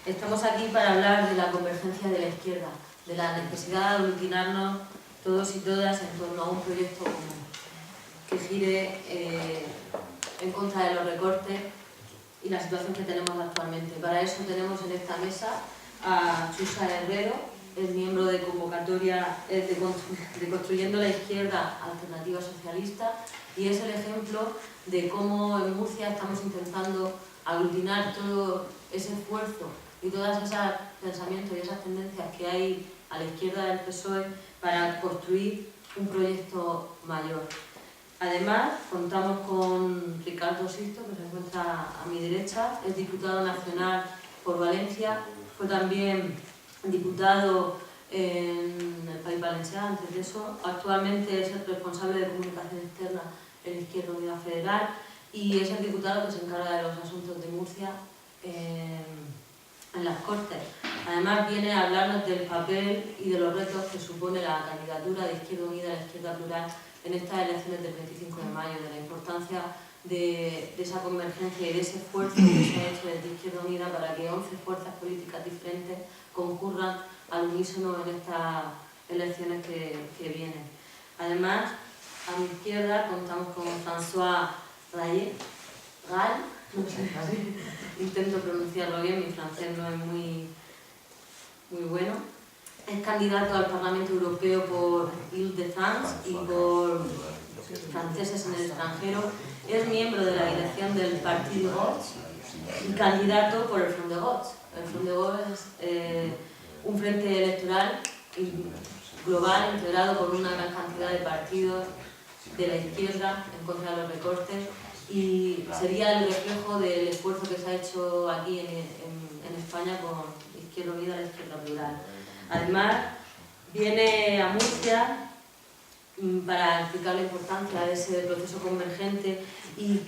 Estamos aquí para hablar de la convergencia de la izquierda, de la necesidad de aglutinarnos todos y todas en torno a un proyecto común que gire en contra de los recortes y la situación que tenemos actualmente. Para eso tenemos en esta mesa a Chusa Herrero, es miembro de convocatoria de Construyendo la Izquierda Alternativa Socialista, y es el ejemplo de cómo en Murcia estamos intentando aglutinar todo ese esfuerzo y todos esos pensamientos y esas tendencias que hay a la izquierda del PSOE para construir un proyecto mayor. Además, contamos con Ricardo Sisto, que se encuentra a mi derecha, es diputado nacional por Valencia, fue también diputado en el País Valenciano, antes de eso. Actualmente es el responsable de comunicación externa en Izquierda Unida Federal y es el diputado que se encarga de los asuntos de Murcia en las Cortes. Además viene a hablarnos del papel y de los retos que supone la candidatura de Izquierda Unida a la Izquierda Plural en estas elecciones del 25 de mayo, de la importancia de esa convergencia y de ese esfuerzo que se ha hecho desde Izquierda Unida para que 11 fuerzas políticas diferentes concurran al unísono en estas elecciones que vienen. Además, a mi izquierda contamos con François Rayet, no sé si intento pronunciarlo bien, mi francés no es muy bueno. Es candidato al Parlamento Europeo por Île-de-France y por franceses en el extranjero. Es miembro de la dirección del Partido Gauche y candidato por el Front de Gauche. El Front de Gauche es un frente electoral global integrado por una gran cantidad de partidos de la izquierda en contra de los recortes, y sería el reflejo del esfuerzo que se ha hecho aquí en España con Izquierda Unida a la Izquierda Plural. Además, viene a Murcia para explicar la importancia de ese proceso convergente y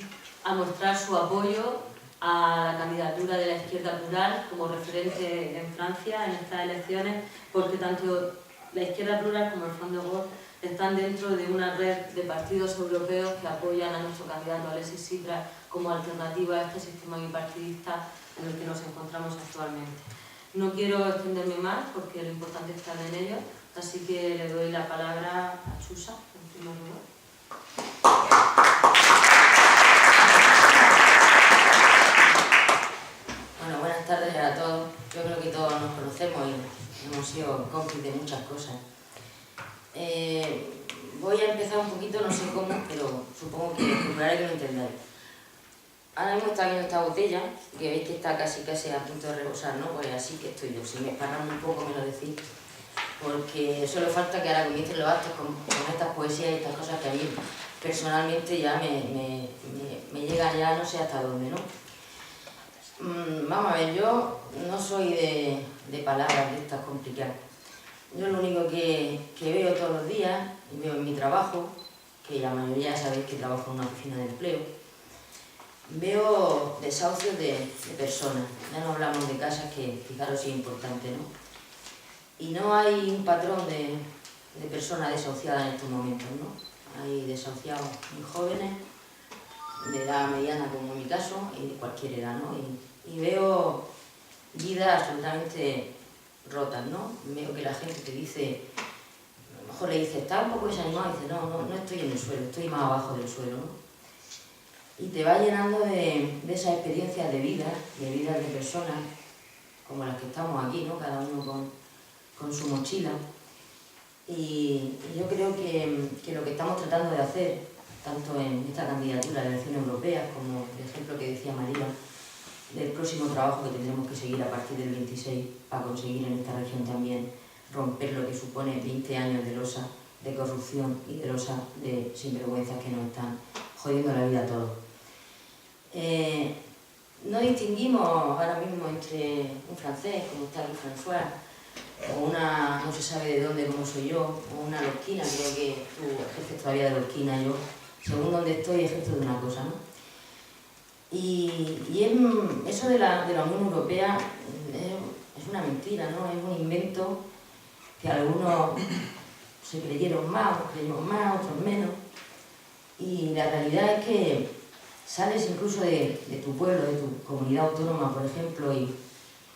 a mostrar su apoyo a la candidatura de la Izquierda Plural como referente en Francia en estas elecciones, porque tanto la Izquierda Plural como el Front de Gauche están dentro de una red de partidos europeos que apoyan a nuestro candidato Alexis Tsipras como alternativa a este sistema bipartidista en el que nos encontramos actualmente. No quiero extenderme más porque lo importante está en ello, así que le doy la palabra a Chusa, en primer lugar. Bueno, buenas tardes a todos. Yo creo que todos nos conocemos y hemos sido cómplices de muchas cosas. Voy a empezar un poquito, no sé cómo, pero supongo que procuraré que lo entendáis. Ahora mismo está viendo esta botella, que veis que está casi a punto de rebosar, ¿no? Pues así que estoy yo. Si me esparramo un poco me lo decís, porque solo falta que ahora comiencen los actos con estas poesías y estas cosas que a mí personalmente ya me llegan ya no sé hasta dónde, ¿no? Vamos a ver, yo no soy de palabras de estas complicadas. Yo lo único que veo todos los días, y veo en mi trabajo, que la mayoría ya sabéis que trabajo en una oficina de empleo, veo desahucios de personas. Ya no hablamos de casas, que fijaros si es importante, ¿no? Y no hay un patrón de personas desahuciadas en estos momentos, ¿no? Hay desahuciados muy jóvenes, de edad mediana como en mi caso, y de cualquier edad, ¿no? Y veo vidas absolutamente rotas, ¿no? Veo que la gente te dice, a lo mejor le dice, está un poco desanimado, y dice, no estoy en el suelo, estoy más abajo del suelo, ¿no? Y te va llenando de esas experiencias de vidas de personas como las que estamos aquí, ¿no? Cada uno con su mochila. Y yo creo que lo que estamos tratando de hacer, tanto en esta candidatura de elecciones europeas, como el ejemplo que decía María, del próximo trabajo que tendremos que seguir a partir del 26 para conseguir en esta región también romper lo que supone 20 años de losa de corrupción y de losa de sinvergüenzas que nos están jodiendo la vida a todos. No distinguimos ahora mismo entre un francés, como está aquí François, o una, no se sabe de dónde, como soy yo, o una lorquina. Creo que tú ejerces todavía de lorquina, yo, según donde estoy, ejerzo de una cosa, ¿no? Y eso de la Unión Europea es una mentira, ¿no? Es un invento que algunos se creyeron más, otros creyeron más, otros menos. Y la realidad es que sales incluso de tu pueblo, de tu comunidad autónoma, por ejemplo, y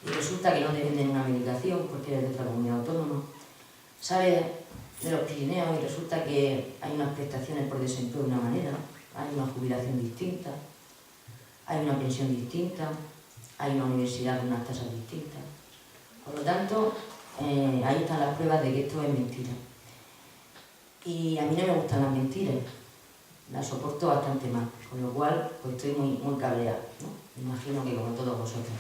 resulta que no te venden una medicación porque eres de otra comunidad autónoma. Sales de los Pirineos y resulta que hay unas prestaciones por desempleo de una manera, hay una jubilación distinta, hay una pensión distinta, hay una universidad con unas tasas distintas. Por lo tanto, ahí están las pruebas de que esto es mentira. Y a mí no me gustan las mentiras, las soporto bastante mal, con lo cual pues estoy muy cabreada, ¿no? Me imagino que como todos vosotros.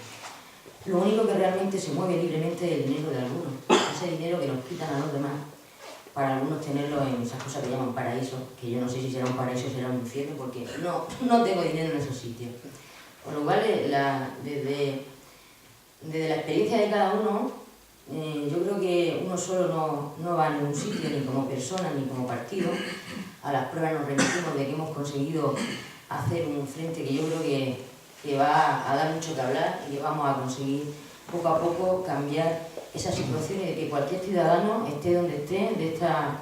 Lo único que realmente se mueve libremente es el dinero de algunos, ese dinero que nos quitan a los demás, para algunos tenerlo en esas cosas que llaman paraísos, que yo no sé si será un paraíso o será un infierno, porque no tengo dinero en esos sitios. Con lo cual, desde la experiencia de cada uno, yo creo que uno solo no va a ningún sitio, ni como persona, ni como partido. A las pruebas nos remitimos de que hemos conseguido hacer un frente que yo creo que va a dar mucho que hablar y que vamos a conseguir poco a poco cambiar esa situación y de que cualquier ciudadano, esté donde esté, de esta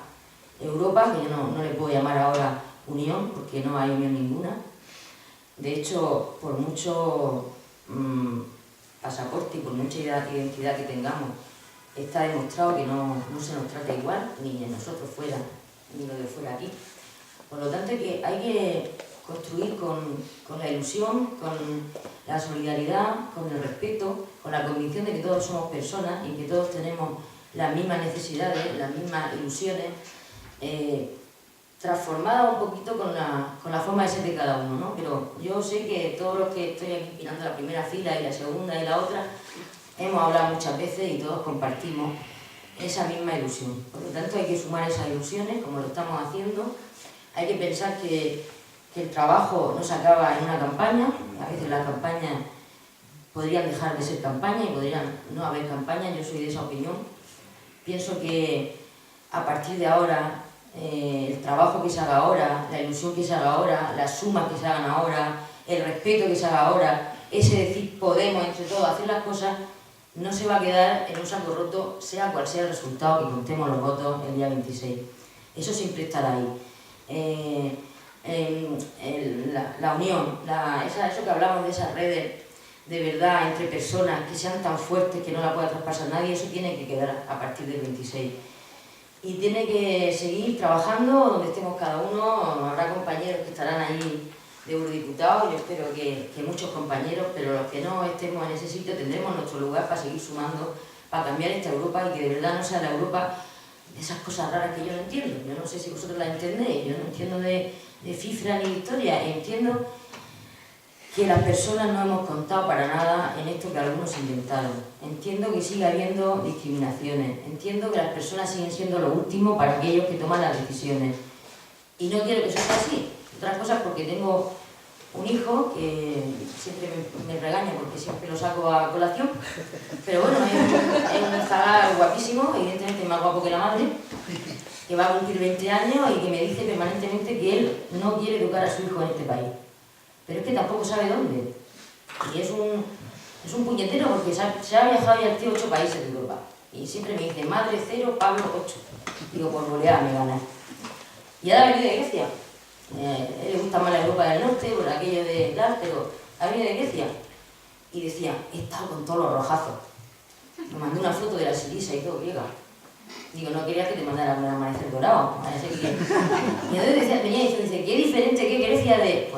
Europa, que yo no le puedo llamar ahora unión, porque no hay unión ninguna. De hecho, por mucho pasaporte y por mucha identidad que tengamos, está demostrado que no se nos trata igual, ni de nosotros fuera, ni lo de fuera aquí. Por lo tanto, que hay que construir con la ilusión, con la solidaridad, con el respeto, con la convicción de que todos somos personas y que todos tenemos las mismas necesidades, las mismas ilusiones, transformadas un poquito con la forma de ser de cada uno, ¿no? Pero yo sé que todos los que estoy aquí mirando la primera fila y la segunda y la otra, hemos hablado muchas veces y todos compartimos esa misma ilusión. Por lo tanto, hay que sumar esas ilusiones, como lo estamos haciendo. Hay que pensar que el trabajo no se acaba en una campaña. A veces las campañas podrían dejar de ser campaña y podrían no haber campaña. Yo soy de esa opinión. Pienso que a partir de ahora, el trabajo que se haga ahora, la ilusión que se haga ahora, las sumas que se hagan ahora, el respeto que se haga ahora, ese decir podemos entre todos hacer las cosas, no se va a quedar en un saco roto, sea cual sea el resultado que contemos los votos el día 26. Eso siempre estará ahí. La unión, eso que hablamos de esas redes de verdad entre personas que sean tan fuertes que no la pueda traspasar nadie, eso tiene que quedar a partir del 26. Y tiene que seguir trabajando donde estemos cada uno. Habrá compañeros que estarán ahí de eurodiputados, yo espero que muchos compañeros, pero los que no estemos en ese sitio tendremos nuestro lugar para seguir sumando, para cambiar esta Europa y que de verdad no sea la Europa de esas cosas raras que yo no entiendo. Yo no sé si vosotros las entendéis, yo no entiendo de cifras ni de historia, entiendo que las personas no hemos contado para nada en esto que algunos inventaron. Entiendo que sigue habiendo discriminaciones, entiendo que las personas siguen siendo lo último para aquellos que toman las decisiones. Y no quiero que eso sea así. Otras cosas porque tengo un hijo que siempre me regaña porque siempre lo saco a colación, pero bueno, es un zagal guapísimo, evidentemente más guapo que la madre, que va a cumplir 20 años y que me dice permanentemente que él no quiere educar a su hijo en este país. Pero es que tampoco sabe dónde. Y es un puñetero porque se ha viajado ya a 8 países de Europa. Y siempre me dice, madre 0, Pablo 8. Digo, por goleada me gana. Y ahora ha venido de Grecia. Él le gusta más la Europa del Norte, por aquello de tal, pero ha venido de Grecia. Y decía, he estado con todos los rojazos. Me mandó una foto de la Sirisa y todo griega. Digo, no quería que te mandara un amanecer dorado. Y entonces venía y dice, qué diferente, qué Grecia de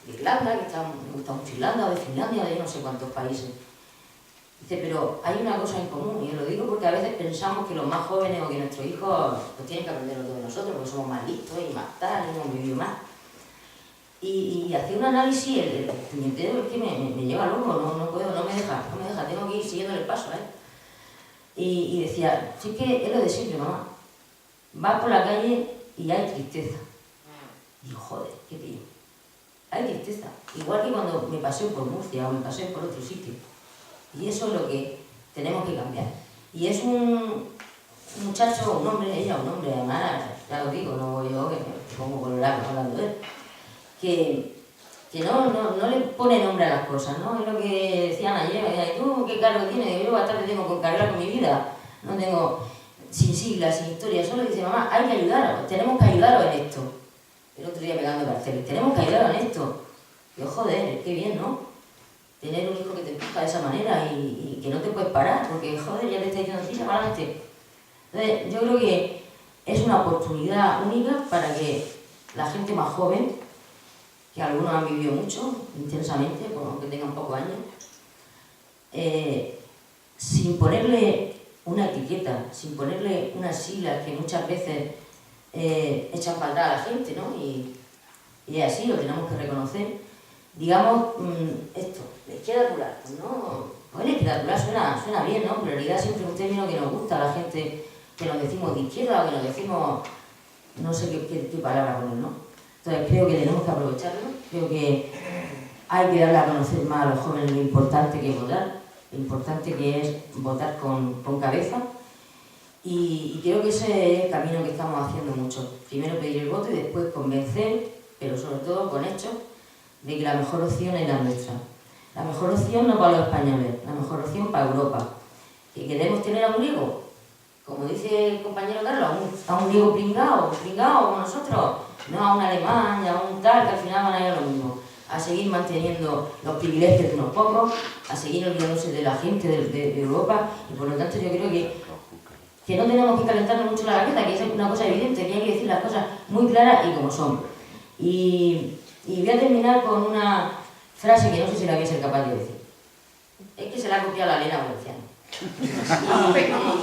Irlanda, que me gusta mucho Irlanda, o de Finlandia, de no sé cuántos países. Dice, pero hay una cosa en común, y yo lo digo porque a veces pensamos que los más jóvenes o que nuestros hijos pues tienen que aprenderlo todo de nosotros, porque somos más listos y más tal, y hemos vivido más. Y hacía un análisis, el puñetero es que me lleva loco, no me deja, tengo que ir siguiendo el paso, Y decía, sí que es lo de siempre, mamá. Vas por la calle y hay tristeza. Digo, joder, qué tío. Hay tristeza. Igual que cuando me paseo por Murcia o me paseo por otro sitio. Y eso es lo que tenemos que cambiar. Y es un muchacho, un hombre, ella un hombre, además, ya lo digo, no voy yo que me pongo colorado hablando de él, que no le pone nombre a las cosas, ¿no? Es lo que decían ayer, ¿y tú qué cargo tienes? Yo bastante tengo que cargar con mi vida, no tengo sin siglas, sin historia, solo dice, mamá, hay que ayudaros, tenemos que ayudaros en esto. el otro día pegando carteles. Tenemos que ayudar a esto. Y joder, qué bien, ¿no? Tener un hijo que te empuja de esa manera y que no te puedes parar, porque joder, ya te está diciendo, tira para adelante. Entonces, yo creo que es una oportunidad única para que la gente más joven, que algunos han vivido mucho, intensamente, aunque tengan pocos años, sin ponerle una etiqueta, sin ponerle unas siglas que muchas veces echan para atrás a la gente, ¿no? Y es así, lo tenemos que reconocer. Digamos, esto, la izquierda plural, pues no, pues la izquierda plural suena bien, ¿no? En realidad siempre es un término que nos gusta a la gente, que nos decimos de izquierda o que nos decimos, no sé qué palabra poner, ¿no? Entonces creo que tenemos que aprovecharlo, creo que hay que darle a conocer más a los jóvenes lo importante que es votar, lo importante que es votar con cabeza, y creo que ese es el camino que estamos haciendo mucho. Primero pedir el voto y después convencer, pero sobre todo con hechos, de que la mejor opción es la nuestra. La mejor opción no para los españoles, la mejor opción para Europa. ¿Que queremos tener a un griego? Como dice el compañero Carlos, a un griego pringao como nosotros, no a un alemán, a un tal, que al final van a ir a lo mismo. A seguir manteniendo los privilegios de unos pocos, a seguir olvidándose de la gente de Europa, y por lo tanto yo creo que no tenemos que calentarnos mucho la cabeza, que es una cosa evidente, que hay que decir las cosas muy claras y como son. Y voy a terminar con una frase que no sé si la voy a ser capaz de decir. Es que se la ha copiado la Elena Valenciano.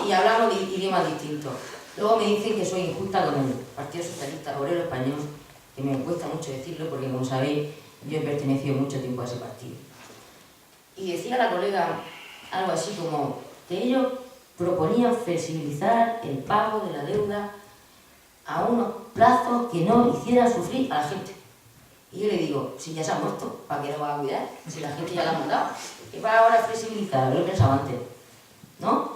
Y hablamos de idiomas distintos. Luego me dicen que soy injusta con el Partido Socialista Obrero Español, que me cuesta mucho decirlo porque, como sabéis, yo he pertenecido mucho tiempo a ese partido. Y decía la colega algo así como que ellos proponían flexibilizar el pago de la deuda a unos plazos que no hicieran sufrir a la gente. Y yo le digo, si ya se ha muerto, ¿para qué lo va a cuidar? Si la gente ya la ha matado. ¿Qué para ahora flexibilizar? Lo que pensaba antes, ¿no?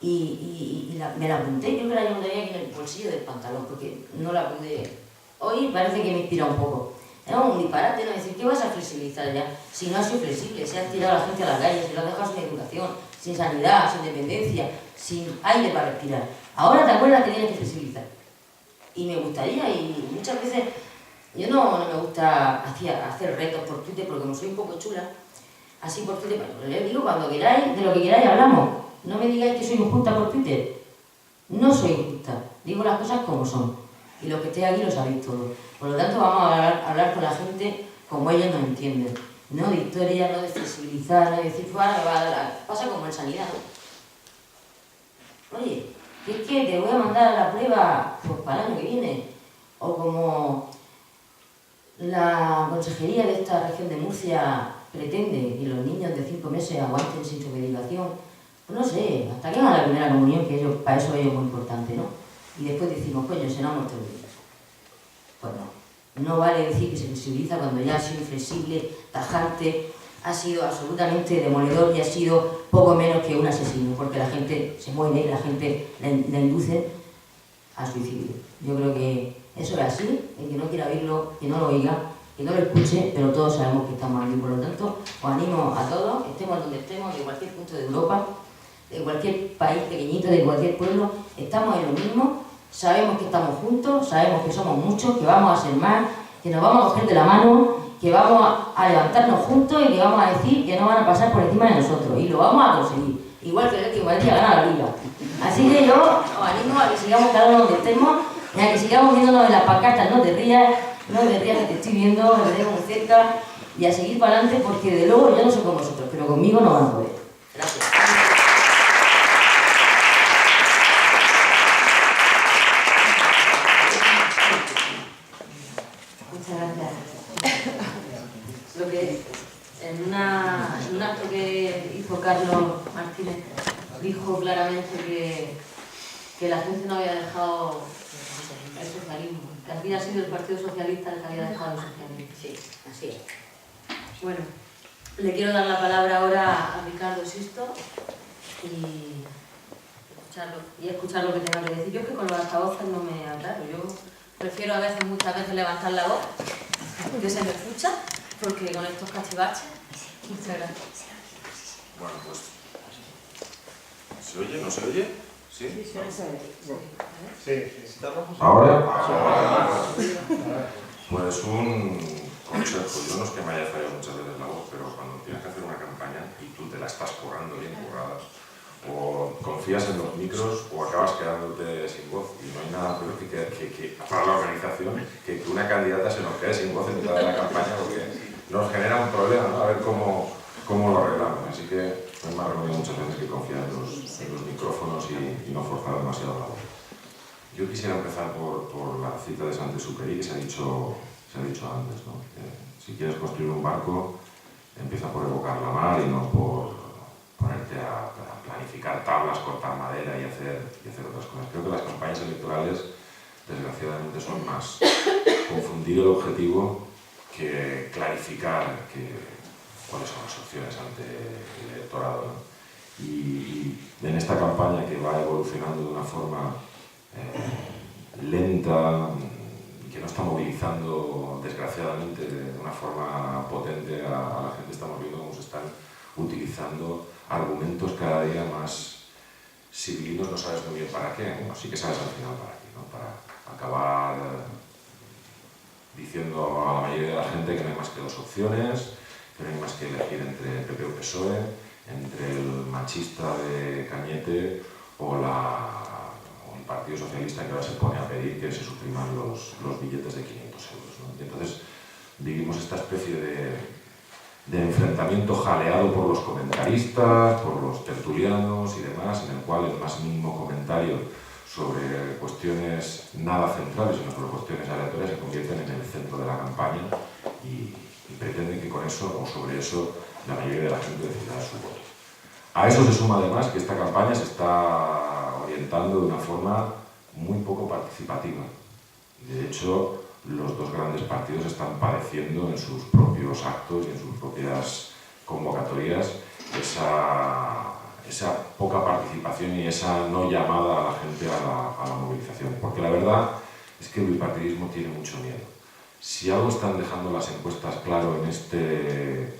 Me la apunté, creo que la llevo todavía aquí en el bolsillo del pantalón, porque no la pude... Hoy parece que me inspira un poco. Es un disparate, ¿no? Decir, ¿qué vas a flexibilizar ya? Si no ha sido flexible, se han tirado a la gente a la calle, se lo han dejado sin educación, sin sanidad, sin dependencia, sin aire para respirar. Ahora te acuerdas que tienes que flexibilizar. Y me gustaría, y muchas veces... Yo no me gusta hacer retos por Twitter, porque como soy un poco chula, así por Twitter, pero les digo, cuando queráis, de lo que queráis hablamos. No me digáis que soy injusta por Twitter. No soy injusta, digo las cosas como son. Y los que estéis aquí lo sabéis todo. Por lo tanto, vamos a hablar con la gente como ellos nos entienden. No de historia, no de flexibilizar, no de decir, ahora me va a dar... Pasa como en sanidad, ¿no? Oye, es que te voy a mandar a la prueba pues, para el año que viene. O como la consejería de esta región de Murcia pretende que los niños de 5 meses aguanten sin su medicación. Pues no sé, hasta que hagan la primera comunión, que para eso es muy importante, ¿no? Y después decimos, coño, se nos ha muerto el niño. Pues no vale decir que se flexibiliza cuando ya ha sido inflexible, tajante, ha sido absolutamente demoledor y ha sido poco menos que un asesino, porque la gente se muere y la gente la induce a suicidio. Yo creo que eso es así, el que no quiera oírlo, que no lo oiga, que no lo escuche, pero todos sabemos que estamos aquí. Por lo tanto, os animo a todos, estemos donde estemos, de cualquier punto de Europa, de cualquier país pequeñito, de cualquier pueblo, estamos en lo mismo, sabemos que estamos juntos, sabemos que somos muchos, que vamos a ser más, que nos vamos a coger de la mano, que vamos a levantarnos juntos y que vamos a decir que no van a pasar por encima de nosotros, y lo vamos a conseguir, igual que el Atlético de Madrid ha ganado la Liga. Así que yo os animo a que sigamos cada uno donde estemos, y a que sigamos viéndonos en las pancartas, no te rías que te estoy viendo, me veo muy cerca, y a seguir para adelante, porque de luego yo no sé con vosotros, pero conmigo no van a poder. Gracias. Muchas gracias. Lo que en un acto que hizo Carlos Martínez dijo claramente que la gente no había dejado el socialismo, que había sido el Partido Socialista el que había dejado el socialismo. Sí, así es. Bueno, le quiero dar la palabra ahora a Ricardo Sisto y escuchar lo que tenga que decir. Yo es que con los altavoces no me aclaro, yo prefiero muchas veces levantar la voz, que se me escucha, porque con estos cachivaches... Muchas gracias. Bueno, pues... ¿Se oye? ¿No se oye? ¿Sí? Sí, sí, sí. ¿Ahora? tú te la estás currando bien currada, o confías en los micros o acabas quedándote sin voz. Y no hay nada peor que para la organización que una candidata se nos quede sin voz en mitad de la campaña, porque nos genera un problema, ¿no? A ver cómo lo arreglamos. Así que me ha reunido muchas veces que confiar en los micrófonos y no forzar demasiado la voz. Yo quisiera empezar por la cita de Saint-Exupéry que se ha dicho antes, ¿no? Si quieres construir un barco, empieza por evocar la mar y no por ponerte a planificar tablas, cortar madera y hacer otras cosas. Creo que las campañas electorales, desgraciadamente, son más confundir el objetivo que clarificar cuáles son las opciones ante el electorado, ¿no? Y en esta campaña que va evolucionando de una forma lenta, que no está movilizando, desgraciadamente, de una forma potente a la gente, estamos viendo cómo se están utilizando argumentos cada día más civilinos, no sabes muy bien para qué. Bueno, sí que sabes al final para qué, ¿no? Para acabar diciendo a la mayoría de la gente que no hay más que dos opciones, que no hay más que elegir entre PP o PSOE, entre el machista de Cañete o el Partido Socialista, que ahora se pone a pedir que se supriman los billetes de 500 euros, ¿no? Y entonces vivimos esta especie de enfrentamiento jaleado por los comentaristas, por los tertulianos y demás, en el cual el más mínimo comentario sobre cuestiones nada centrales, sino sobre cuestiones aleatorias, se convierten en el centro de la campaña y pretenden que con eso o sobre eso la mayoría de la gente decida su voto. A eso se suma además que esta campaña se está orientando de una forma muy poco participativa. De hecho, los dos grandes partidos están padeciendo en sus propios actos y en sus propias convocatorias esa poca participación y esa no llamada a la gente a la movilización. Porque la verdad es que el bipartidismo tiene mucho miedo. Si algo están dejando las encuestas claro en este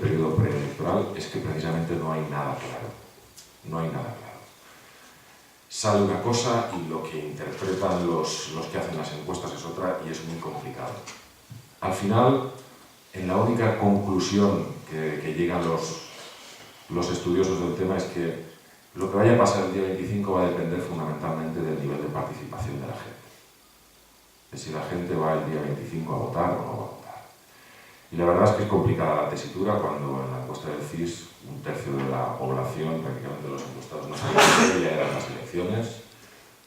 periodo preelectoral, es que precisamente no hay nada claro. No hay nada claro. Sale una cosa y lo que interpretan los que hacen las encuestas es otra, y es muy complicado. Al final, en la única conclusión que llegan los estudiosos del tema es que lo que vaya a pasar el día 25 va a depender fundamentalmente del nivel de participación de la gente. De si la gente va el día 25 a votar o no va a votar. Y la verdad es que es complicada la tesitura cuando en la encuesta del CIS un tercio de la población, prácticamente los encuestados, no sabían que ya eran las elecciones.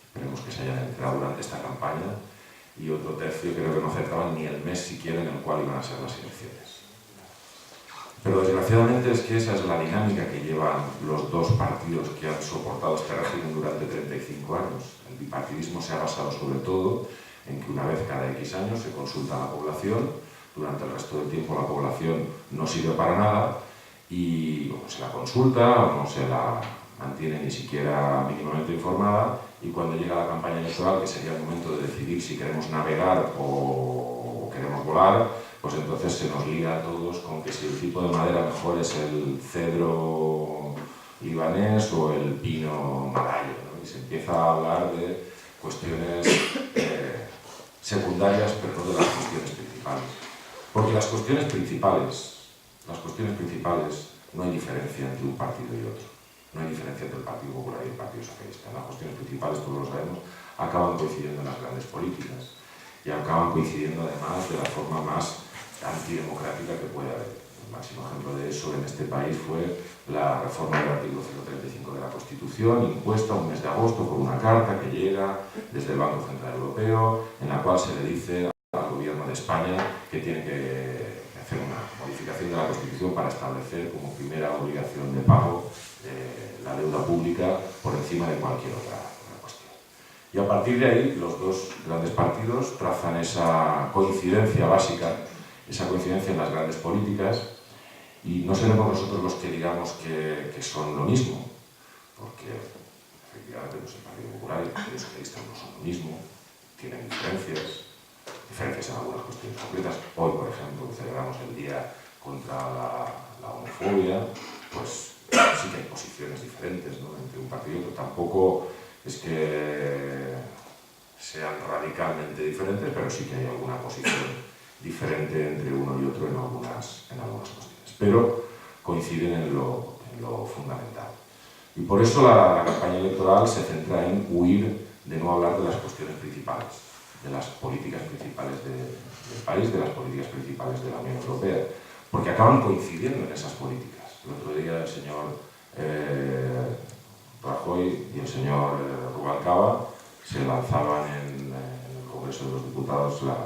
Esperemos que se hayan enterado durante esta campaña. Y otro tercio creo que no acertaban ni el mes siquiera en el cual iban a ser las elecciones. Pero desgraciadamente es que esa es la dinámica que llevan los dos partidos que han soportado este régimen durante 35 años. El bipartidismo se ha basado sobre todo en que una vez cada X años se consulta a la población, durante el resto del tiempo la población no sirve para nada y o se la consulta o no se la mantiene ni siquiera mínimamente informada, y cuando llega la campaña electoral, que sería el momento de decidir si queremos navegar o queremos volar, pues entonces se nos liga a todos con que si el tipo de madera mejor es el cedro libanés o el pino malayo, ¿no? Y se empieza a hablar de cuestiones secundarias, pero no de las cuestiones principales. Porque las cuestiones principales, no hay diferencia entre un partido y otro. No hay diferencia entre el Partido Popular y el Partido Socialista. Las cuestiones principales, todos lo sabemos, acaban coincidiendo en las grandes políticas y acaban coincidiendo además de la forma más antidemocrática que puede haber. El máximo ejemplo de eso en este país fue la reforma del artículo 135 de la Constitución, impuesta un mes de agosto por una carta que llega desde el Banco Central Europeo, en la cual se le dice al gobierno de España que tiene que hacer una modificación de la Constitución para establecer como primera obligación de pago la deuda pública por encima de cualquier otra cuestión. Y a partir de ahí, los dos grandes partidos trazan esa coincidencia básica, esa coincidencia en las grandes políticas, y no seremos nosotros los que digamos que son lo mismo, porque efectivamente pues, el Partido Popular y el Partido Socialista no son lo mismo, tienen diferencias en algunas cuestiones concretas. Hoy, por ejemplo, que celebramos el Día contra la Homofobia, pues sí que hay posiciones diferentes, ¿no?, entre un partido y otro. Tampoco es que sean radicalmente diferentes, pero sí que hay alguna posición diferente entre uno y otro en algunas cuestiones. Pero coinciden en lo fundamental. Y por eso la campaña electoral se centra en huir de no hablar de las cuestiones principales, de las políticas principales del país, de las políticas principales de la Unión Europea, porque acaban coincidiendo en esas políticas. El otro día el señor Rajoy y el señor Rubalcaba se lanzaban en el Congreso de los Diputados la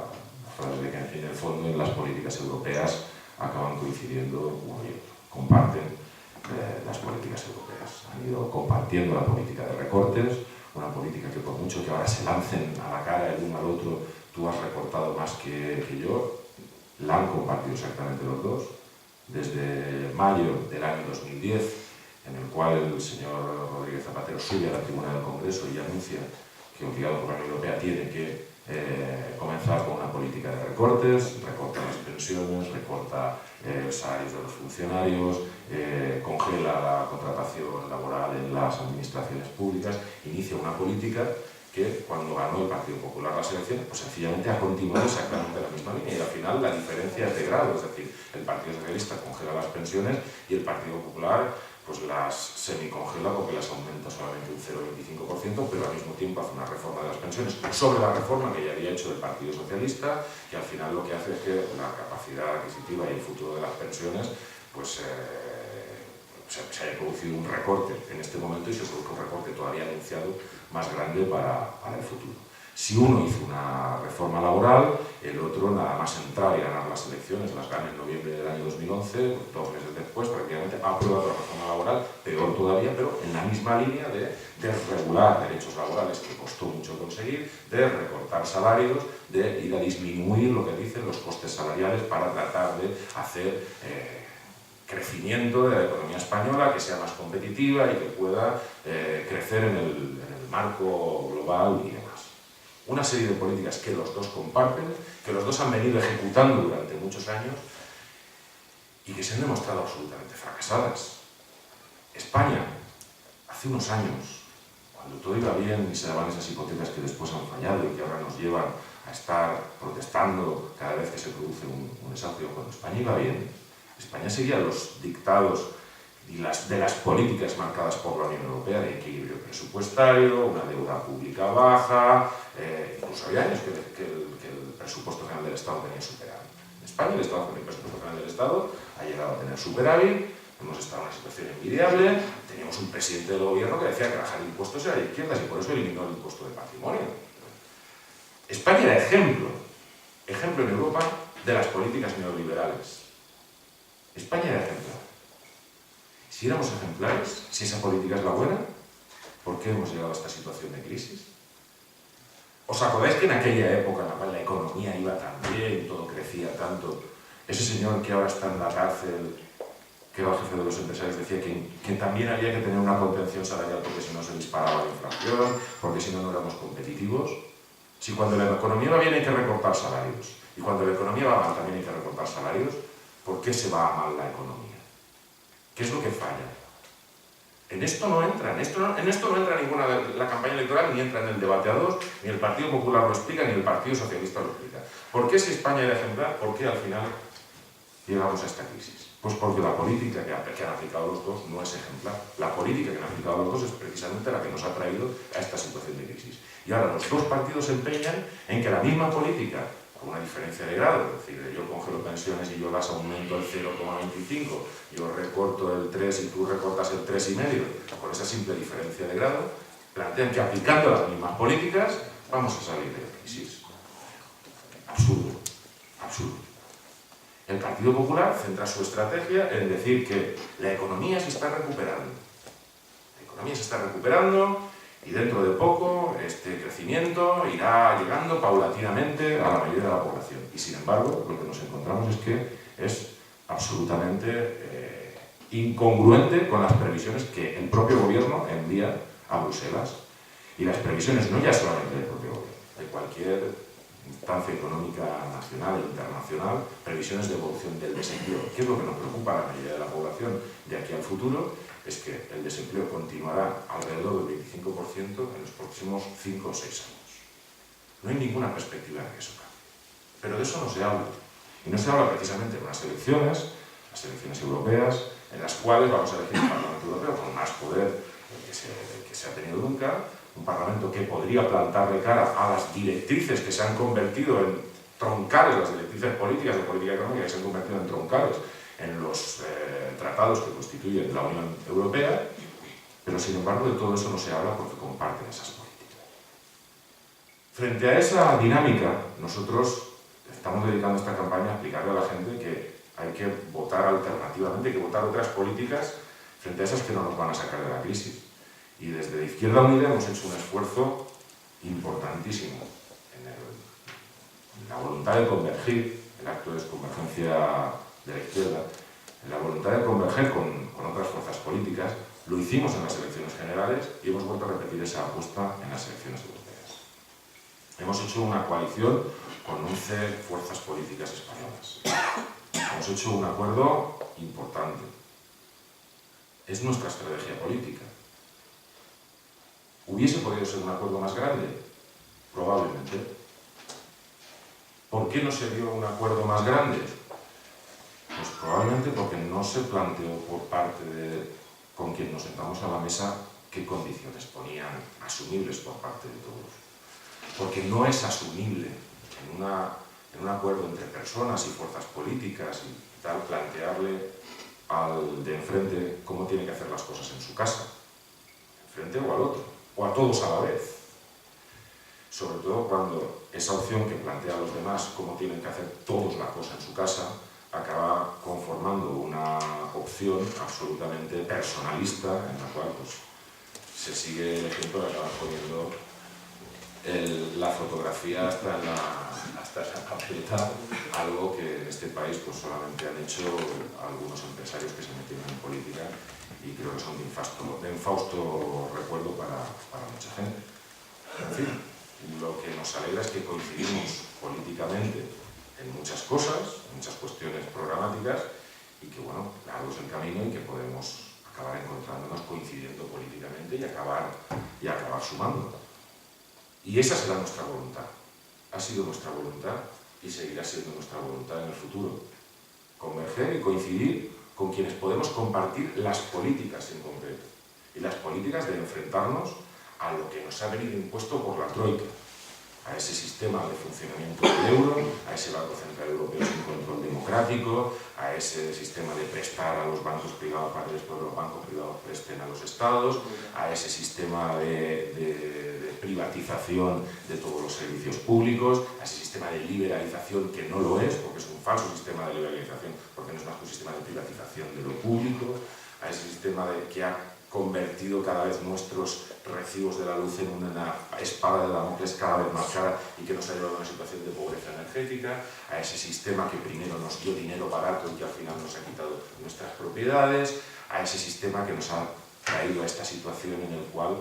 frase de que en el fondo en las políticas europeas acaban coincidiendo uno y otro, comparten las políticas europeas. Han ido compartiendo la política de recortes, una política que por mucho que ahora se lancen a la cara el uno al otro, tú has recortado más que yo, la han compartido exactamente los dos. Desde mayo del año 2010, en el cual el señor Rodríguez Zapatero sube a la tribuna del Congreso y anuncia que, obligado por la Unión Europea, tiene que comenzar con una política de recortes, recorta las pensiones, recorta los salarios de los funcionarios, congela la contratación laboral en las administraciones públicas, inicia una política que cuando ganó el Partido Popular las elecciones, pues sencillamente ha continuado exactamente la misma línea y al final la diferencia es de grado, es decir, el Partido Socialista congela las pensiones y el Partido Popular pues las semicongela porque las aumenta solamente un 0,25%, pero al mismo tiempo hace una reforma de las pensiones sobre la reforma que ya había hecho el Partido Socialista, que al final lo que hace es que la capacidad adquisitiva y el futuro de las pensiones pues se haya producido un recorte en este momento y se produce un recorte todavía anunciado más grande para el futuro. Si uno hizo una reforma laboral, el otro nada más entrar y ganar las elecciones, las gana en noviembre del año 2011, 2 meses después prácticamente ha aprobado la reforma laboral, peor todavía, pero en la misma línea de regular derechos laborales que costó mucho conseguir, de recortar salarios, de ir a disminuir lo que dicen los costes salariales para tratar de hacer crecimiento de la economía española, que sea más competitiva y que pueda crecer en el marco global y demás. Una serie de políticas que los dos comparten, que los dos han venido ejecutando durante muchos años y que se han demostrado absolutamente fracasadas. España, hace unos años, cuando todo iba bien y se daban esas hipotecas que después han fallado y que ahora nos llevan a estar protestando cada vez que se produce un desafío, cuando España iba bien, España seguía los dictados de las políticas marcadas por la Unión Europea de equilibrio presupuestario, una deuda pública baja, incluso había años que el presupuesto general del Estado tenía superávit. En España el presupuesto general del Estado ha llegado a tener superávit, hemos estado en una situación envidiable, teníamos un presidente del gobierno que decía que bajar impuestos era de izquierdas y por eso eliminó el impuesto de patrimonio. España era ejemplo en Europa de las políticas neoliberales. España era ejemplar. Si éramos ejemplares, si esa política es la buena, ¿por qué hemos llegado a esta situación de crisis? ¿Os acordáis que en aquella época en la cual la economía iba tan bien, todo crecía tanto, ese señor que ahora está en la cárcel, que era el jefe de los empresarios, decía que también había que tener una contención salarial porque si no se disparaba la inflación, porque si no, no éramos competitivos? Si cuando la economía va bien hay que recortar salarios, y cuando la economía va mal también hay que recortar salarios, ¿por qué se va mal la economía? ¿Qué es lo que falla? En esto no entra ninguna de la campaña electoral, ni entra en el debate a dos, ni el Partido Popular lo explica, ni el Partido Socialista lo explica. ¿Por qué si España era ejemplar? ¿Por qué al final llegamos a esta crisis? Pues porque la política que han aplicado los dos no es ejemplar. La política que han aplicado los dos es precisamente la que nos ha traído a esta situación de crisis. Y ahora los dos partidos se empeñan en que la misma política, con una diferencia de grado, es decir, yo congelo pensiones y yo las aumento el 0,25, yo recorto el 3 y tú recortas el 3,5, con esa simple diferencia de grado, plantean que aplicando las mismas políticas vamos a salir de la crisis. Absurdo, absurdo. El Partido Popular centra su estrategia en decir que la economía se está recuperando. La economía se está recuperando y dentro de poco este crecimiento irá llegando paulatinamente a la mayoría de la población. Y sin embargo, lo que nos encontramos es que es absolutamente incongruente con las previsiones que el propio gobierno envía a Bruselas. Y las previsiones no ya solamente del propio gobierno, de cualquier instancia económica nacional e internacional, previsiones de evolución del desempleo. ¿Qué es lo que nos preocupa a la mayoría de la población de aquí al futuro? Es que el desempleo continuará alrededor del 25% en los próximos 5 o 6 años. No hay ninguna perspectiva de que eso cambie. Pero de eso no se habla. Y no se habla precisamente en unas elecciones, las elecciones europeas, en las cuales vamos a elegir un Parlamento Europeo con más poder que se ha tenido nunca, un Parlamento que podría plantarle cara a las directrices que se han convertido en troncales, las directrices políticas de política económica que se han convertido en troncales en los tratados que constituyen la Unión Europea, pero sin embargo de todo eso no se habla porque comparten esas políticas. Frente a esa dinámica, nosotros estamos dedicando esta campaña a explicarle a la gente que hay que votar alternativamente, hay que votar otras políticas frente a esas que no nos van a sacar de la crisis. Y desde Izquierda Unida hemos hecho un esfuerzo importantísimo en la voluntad de convergir, el acto de convergencia de la izquierda, en la voluntad de converger con otras fuerzas políticas. Lo hicimos en las elecciones generales y hemos vuelto a repetir esa apuesta en las elecciones europeas. Hemos hecho una coalición con 11 fuerzas políticas españolas. Hemos hecho un acuerdo importante. Es nuestra estrategia política. ¿Hubiese podido ser un acuerdo más grande? Probablemente. ¿Por qué no se dio un acuerdo más grande? Pues probablemente porque no se planteó por parte de con quien nos sentamos a la mesa qué condiciones ponían asumibles por parte de todos. Porque no es asumible en un acuerdo entre personas y fuerzas políticas y tal, plantearle al de enfrente cómo tiene que hacer las cosas en su casa, enfrente o al otro, o a todos a la vez. Sobre todo cuando esa opción que plantea a los demás cómo tienen que hacer todos la cosa en su casa acaba conformando una opción absolutamente personalista en la cual pues, se sigue el ejemplo de acabar poniendo la fotografía hasta en la papeleta, algo que en este país pues, solamente han hecho algunos empresarios que se metieron en política y creo que son de infausto recuerdo para mucha gente. En fin, lo que nos alegra es que coincidimos políticamente en muchas cosas, en muchas cuestiones programáticas y que, bueno, largo es el camino y que podemos acabar encontrándonos coincidiendo políticamente y acabar sumando. Y esa será nuestra voluntad. Ha sido nuestra voluntad y seguirá siendo nuestra voluntad en el futuro. Converger y coincidir con quienes podemos compartir las políticas en concreto y las políticas de enfrentarnos a lo que nos ha venido impuesto por la Troika, a ese sistema de funcionamiento del euro, a ese Banco Central Europeo sin control democrático, a ese sistema de prestar a los bancos privados para que después los bancos privados presten a los estados, a ese sistema de privatización de todos los servicios públicos, a ese sistema de liberalización que no lo es, porque es un falso sistema de liberalización, porque no es más que un sistema de privatización de lo público, a ese sistema que ha convertido cada vez nuestros recibos de la luz en una espada de Damocles cada vez más cara y que nos ha llevado a una situación de pobreza energética, a ese sistema que primero nos dio dinero barato y que al final nos ha quitado nuestras propiedades, a ese sistema que nos ha traído a esta situación en el cual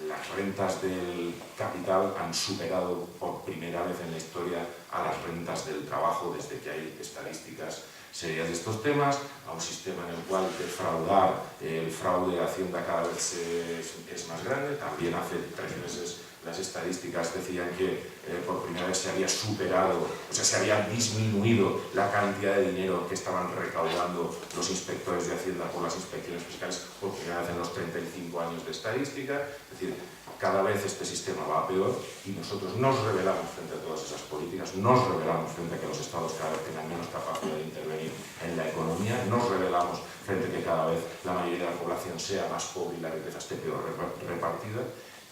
las rentas del capital han superado por primera vez en la historia a las rentas del trabajo desde que hay estadísticas serias de estos temas, a un sistema en el cual defraudar, el fraude de Hacienda cada vez es más grande. También hace 3 meses las estadísticas decían que por primera vez se había superado, o sea, se había disminuido la cantidad de dinero que estaban recaudando los inspectores de Hacienda por las inspecciones fiscales por primera vez en los 35 años de estadística. Es decir, cada vez este sistema va a peor y nosotros nos rebelamos frente a todas esas políticas, nos rebelamos frente a que los estados cada vez tengan menos capacidad de intervenir en la economía, nos rebelamos frente a que cada vez la mayoría de la población sea más pobre y la riqueza esté peor repartida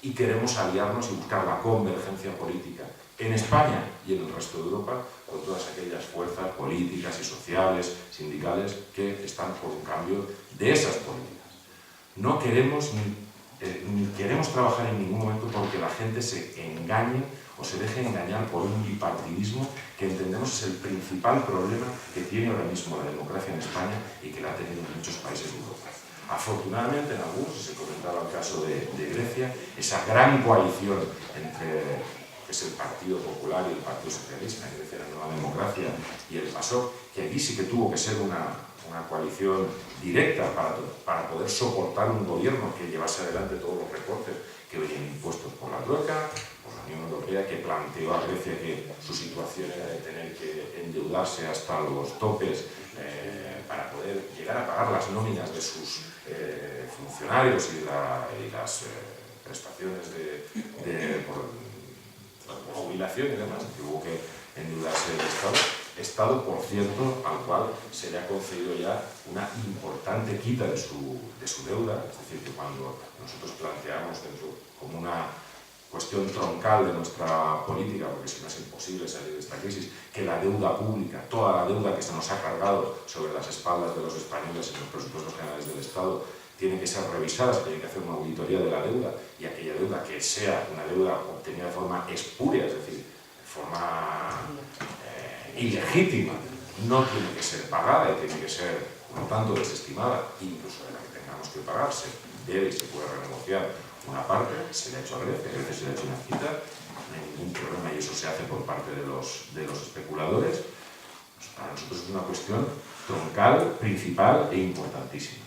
y queremos aliarnos y buscar la convergencia política en España y en el resto de Europa con todas aquellas fuerzas políticas y sociales, sindicales que están por un cambio de esas políticas. No queremos ni queremos trabajar en ningún momento porque la gente se engañe o se deje engañar por un bipartidismo que entendemos es el principal problema que tiene ahora mismo la democracia en España y que la ha tenido en muchos países de Europa. Afortunadamente en algunos, se comentaba el caso de Grecia, esa gran coalición entre que es el Partido Popular y el Partido Socialista, en Grecia la Nueva Democracia y el PASOK, que allí sí que tuvo que ser una coalición directa para poder soportar un gobierno que llevase adelante todos los recortes que venían impuestos por la Troika, por la Unión Europea, que planteó a Grecia que su situación era de tener que endeudarse hasta los topes para poder llegar a pagar las nóminas de sus funcionarios y las prestaciones por jubilación y demás, que hubo que endeudarse el Estado, por cierto, al cual se le ha concedido ya una importante quita de su deuda. Es decir, que cuando nosotros planteamos dentro como una cuestión troncal de nuestra política, porque si no es imposible salir de esta crisis, que la deuda pública, toda la deuda que se nos ha cargado sobre las espaldas de los españoles en los presupuestos generales del Estado, tiene que ser revisada, se tiene que hacer una auditoría de la deuda, y aquella deuda que sea una deuda obtenida de forma espuria, es decir, de forma ilegítima, no tiene que ser pagada y tiene que ser, por lo tanto, desestimada, incluso de la que tengamos que pagar, se debe y se puede renegociar una parte, se le ha hecho a Grecia, se le ha hecho una cita, no hay ningún problema y eso se hace por parte de los especuladores. Pues para nosotros es una cuestión troncal, principal e importantísima.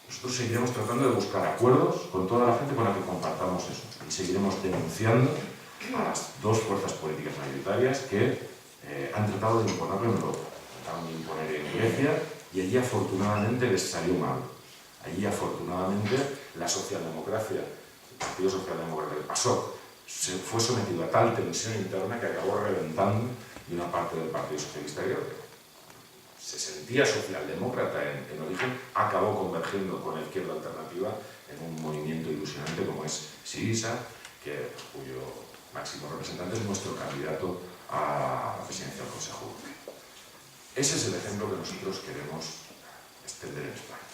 Nosotros seguiremos tratando de buscar acuerdos con toda la gente con la que compartamos eso y seguiremos denunciando a las dos fuerzas políticas mayoritarias que han tratado de imponerlo en Europa, trataron de imponer en Grecia y allí afortunadamente les salió mal. Allí afortunadamente la socialdemocracia, el Partido Socialdemócrata, el PASOK, se fue sometido a tal tensión interna que acabó reventando y una parte del Partido Socialista griego, que se sentía socialdemócrata en origen, acabó convergiendo con la izquierda alternativa en un movimiento ilusionante como es Syriza, cuyo máximo representante es nuestro candidato a la presidencia del Consejo Europeo. Ese es el ejemplo que nosotros queremos extender en España.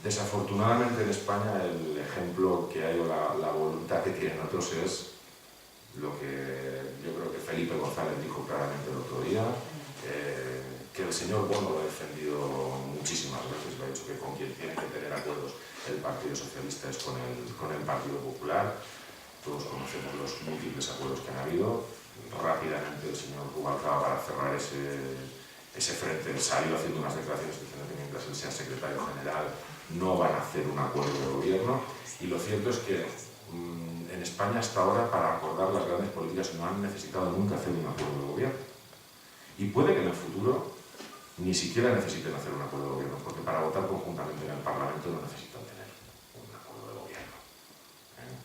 Desafortunadamente en España el ejemplo que hay o la voluntad que tienen otros es lo que yo creo que Felipe González dijo claramente el otro día, que el señor Bono lo ha defendido muchísimas veces, lo ha dicho que con quien tiene que tener acuerdos el Partido Socialista es con el Partido Popular. Todos conocemos los múltiples acuerdos que han habido. Rápidamente el señor Rubalcaba, para cerrar ese frente, salió haciendo unas declaraciones diciendo que mientras él sea secretario general no van a hacer un acuerdo de gobierno. Y lo cierto es que en España hasta ahora, para acordar las grandes políticas, no han necesitado nunca hacer un acuerdo de gobierno. Y puede que en el futuro ni siquiera necesiten hacer un acuerdo de gobierno, porque para votar conjuntamente en el Parlamento no necesitan tener un acuerdo de gobierno.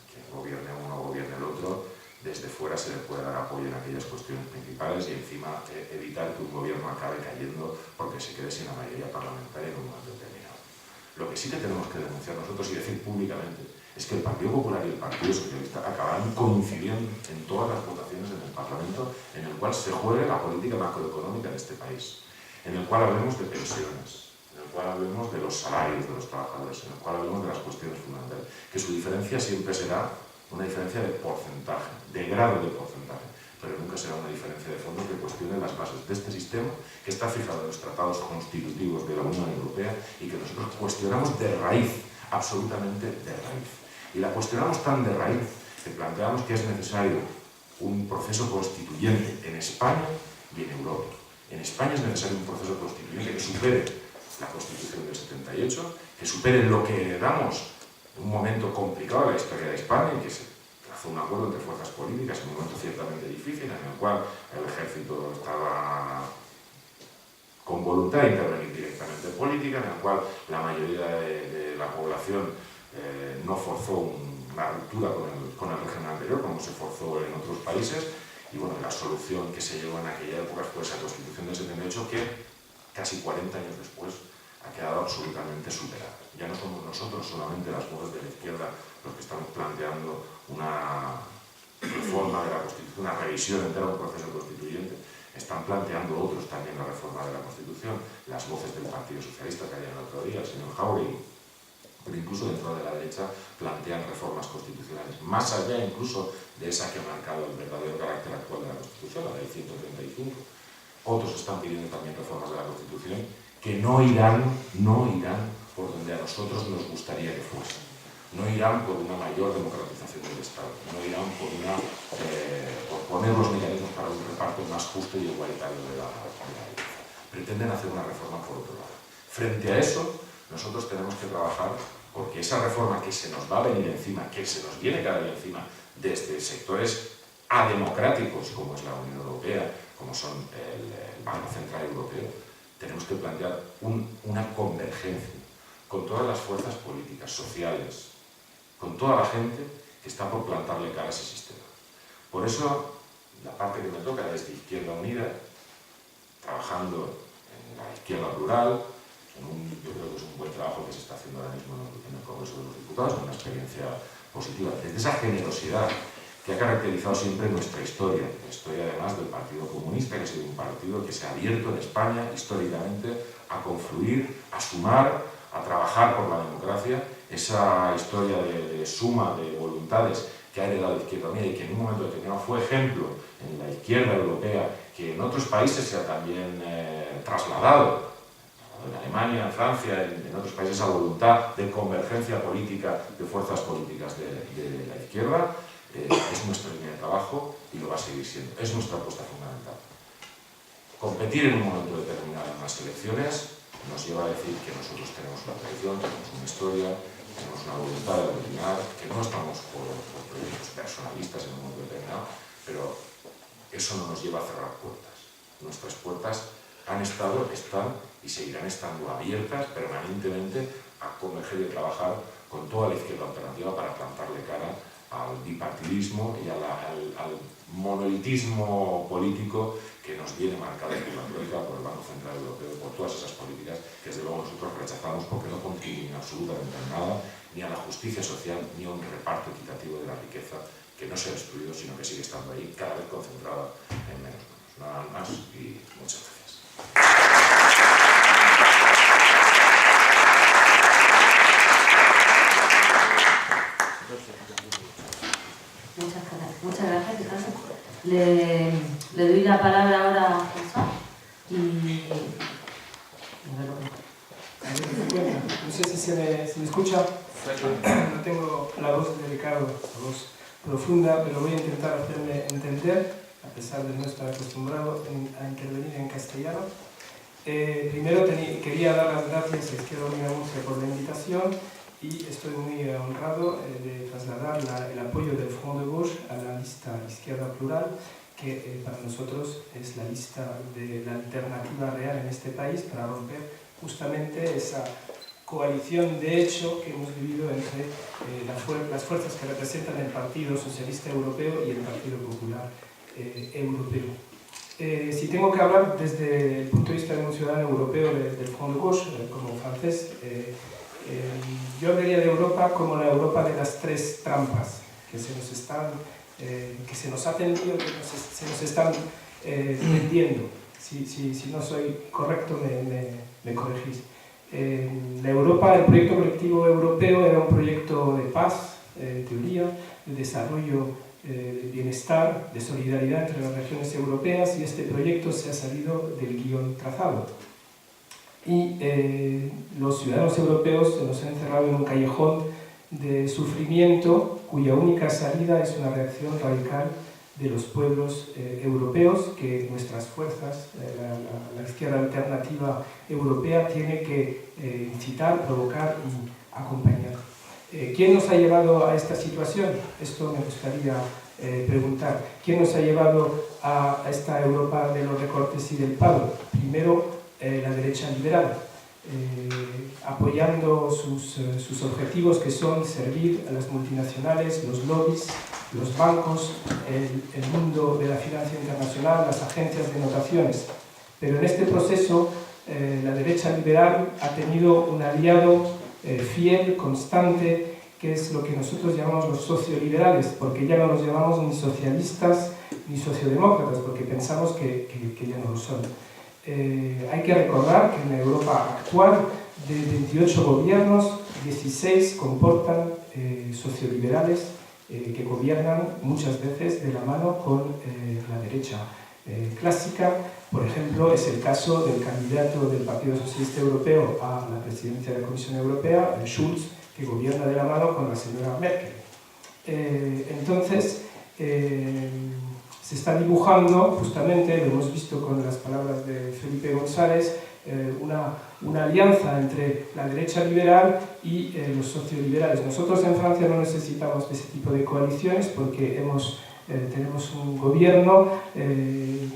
Que gobierne uno o gobierne el otro, desde fuera se le puede dar apoyo en aquellas cuestiones principales y encima evitar que un gobierno acabe cayendo porque se quede sin la mayoría parlamentaria en un momento determinado. Lo que sí que tenemos que denunciar nosotros y decir públicamente es que el Partido Popular y el Partido Socialista acabarán coincidiendo en todas las votaciones en el Parlamento en el cual se juegue la política macroeconómica de este país, en el cual hablemos de pensiones, en el cual hablemos de los salarios de los trabajadores, en el cual hablemos de las cuestiones fundamentales, que su diferencia siempre será una diferencia de porcentaje, de grado de porcentaje, pero nunca será una diferencia de fondo que cuestione las bases de este sistema que está fijado en los tratados constitutivos de la Unión Europea y que nosotros cuestionamos de raíz, absolutamente de raíz. Y la cuestionamos tan de raíz que planteamos que es necesario un proceso constituyente en España y en Europa. En España es necesario un proceso constituyente que supere la Constitución del 78, que supere lo que heredamos en un momento complicado de la historia de España, en que se trazó un acuerdo entre fuerzas políticas, en un momento ciertamente difícil, en el cual el ejército estaba con voluntad de intervenir directamente en política, en el cual la mayoría de la población no forzó una ruptura con el régimen anterior, como se forzó en otros países, y bueno, la solución que se llevó en aquella época fue esa Constitución del 78 que casi 40 años después ha quedado absolutamente superada. Ya no somos nosotros solamente las voces de la izquierda los que estamos planteando una reforma de la Constitución, una revisión entera de un proceso constituyente. Están planteando otros también la reforma de la Constitución, las voces del Partido Socialista que había el otro día, el señor Jáuregui, pero incluso dentro de la derecha plantean reformas constitucionales, más allá incluso de esa que ha marcado el verdadero carácter actual de la Constitución, la ley 135. Otros están pidiendo también reformas de la Constitución que no irán por donde a nosotros nos gustaría que fuesen. No irán por una mayor democratización del Estado, no irán por poner los mecanismos para un reparto más justo y igualitario de la riqueza. Pretenden hacer una reforma por otro lado. Frente a eso, nosotros tenemos que trabajar porque esa reforma que se nos va a venir encima, que se nos viene cada día encima, desde sectores ademocráticos como es la Unión Europea, como son el Banco Central Europeo, tenemos que plantear una convergencia con todas las fuerzas políticas, sociales, con toda la gente que está por plantarle cara a ese sistema. Por eso, la parte que me toca desde Izquierda Unida, trabajando en la izquierda plural, yo creo que es un buen trabajo que se está haciendo ahora mismo en el Congreso de los Diputados, una experiencia positiva, desde esa generosidad que ha caracterizado siempre nuestra historia, la historia además del Partido Comunista, que ha sido un partido que se ha abierto en España históricamente a confluir, a sumar, a trabajar por la democracia, esa historia de suma de voluntades que ha heredado Izquierda Unida y que en un momento determinado fue ejemplo en la izquierda europea, que en otros países se ha también trasladado, en Alemania, en Francia, en otros países, a voluntad de convergencia política de fuerzas políticas de la izquierda. Es nuestra línea de trabajo y lo va a seguir siendo. Es nuestra apuesta fundamental. Competir en un momento determinado en las elecciones nos lleva a decir que nosotros tenemos una tradición, tenemos una historia, tenemos una voluntad de dominar, que no estamos por proyectos personalistas en un momento determinado, pero eso no nos lleva a cerrar puertas. Nuestras puertas han estado, están y seguirán estando abiertas permanentemente a converger y trabajar con toda la izquierda alternativa para plantarle cara al bipartidismo y al monolitismo político que nos viene marcado por la Troika, por el Banco Central Europeo, por todas esas políticas que desde luego nosotros rechazamos porque no contribuyen absolutamente a nada, ni a la justicia social, ni a un reparto equitativo de la riqueza que no se ha destruido, sino que sigue estando ahí, cada vez concentrada en menos manos. Nada más y muchas gracias. Muchas gracias, Ricardo. Le doy la palabra ahora a François y no sé si se me escucha. No tengo la voz de Ricardo, la voz profunda, pero voy a intentar hacerme entender, a pesar de no estar acostumbrado a intervenir en castellano. Primero quería dar las gracias a Izquierda Unida Murcia por la invitación y estoy muy honrado de trasladar el apoyo del Front de Gauche a la lista Izquierda Plural, que para nosotros es la lista de la alternativa real en este país para romper justamente esa coalición de hecho que hemos vivido entre las fuerzas que representan el Partido Socialista Europeo y el Partido Popular Europeo. Si tengo que hablar desde el punto de vista de un ciudadano europeo del Front de Gauche, como francés, yo hablaría de Europa como la Europa de las tres trampas que se nos ha tendido, que se nos están tendiendo. Si no soy correcto, me corregís. La Europa, el proyecto colectivo europeo era un proyecto de paz, de teoría, de desarrollo, de bienestar, de solidaridad entre las regiones europeas, y este proyecto se ha salido del guión trazado. Y los ciudadanos europeos se nos han encerrado en un callejón de sufrimiento cuya única salida es una reacción radical de los pueblos europeos que nuestras fuerzas, la izquierda alternativa europea, tiene que incitar, provocar y acompañar. ¿Quién nos ha llevado a esta situación? Esto me gustaría preguntar. ¿Quién nos ha llevado a esta Europa de los recortes y del paro? Primero, la derecha liberal, apoyando sus objetivos, que son servir a las multinacionales, los lobbies, los bancos, el mundo de la finanza internacional, las agencias de notaciones. Pero en este proceso la derecha liberal ha tenido un aliado fiel, constante, que es lo que nosotros llamamos los socioliberales, porque ya no los llamamos ni socialistas ni sociodemócratas, porque pensamos que ya no lo son. Hay que recordar que en la Europa actual, de 28 gobiernos, 16 comportan socioliberales que gobiernan muchas veces de la mano con la derecha clásica. Por ejemplo, es el caso del candidato del Partido Socialista Europeo a la presidencia de la Comisión Europea, Schulz, que gobierna de la mano con la señora Merkel. Entonces, se está dibujando, justamente, lo hemos visto con las palabras de Felipe González, una alianza entre la derecha liberal y los socioliberales. Nosotros en Francia no necesitamos de ese tipo de coaliciones porque tenemos un gobierno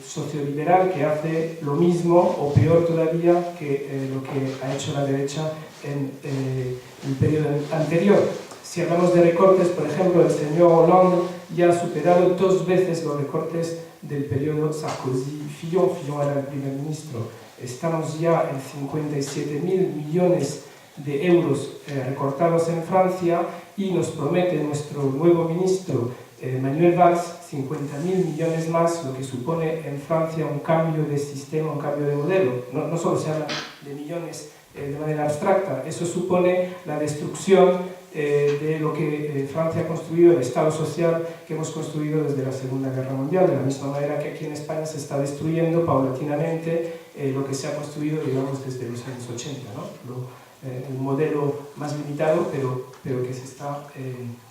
socioliberal que hace lo mismo o peor todavía que lo que ha hecho la derecha en el periodo anterior. Si hablamos de recortes, por ejemplo, el señor Hollande ya ha superado 2 veces los recortes del periodo Sarkozy-Fillon. Fillon era el primer ministro. Estamos ya en 57.000 millones de euros recortados en Francia y nos promete nuestro nuevo ministro Manuel Valls 50.000 millones más, lo que supone en Francia un cambio de sistema, un cambio de modelo. No solo se habla de millones de manera abstracta, eso supone la destrucción de lo que Francia ha construido, el Estado social que hemos construido desde la Segunda Guerra Mundial, de la misma manera que aquí en España se está destruyendo paulatinamente lo que se ha construido, digamos, desde los años 80, ¿no? Un modelo más limitado, pero que se está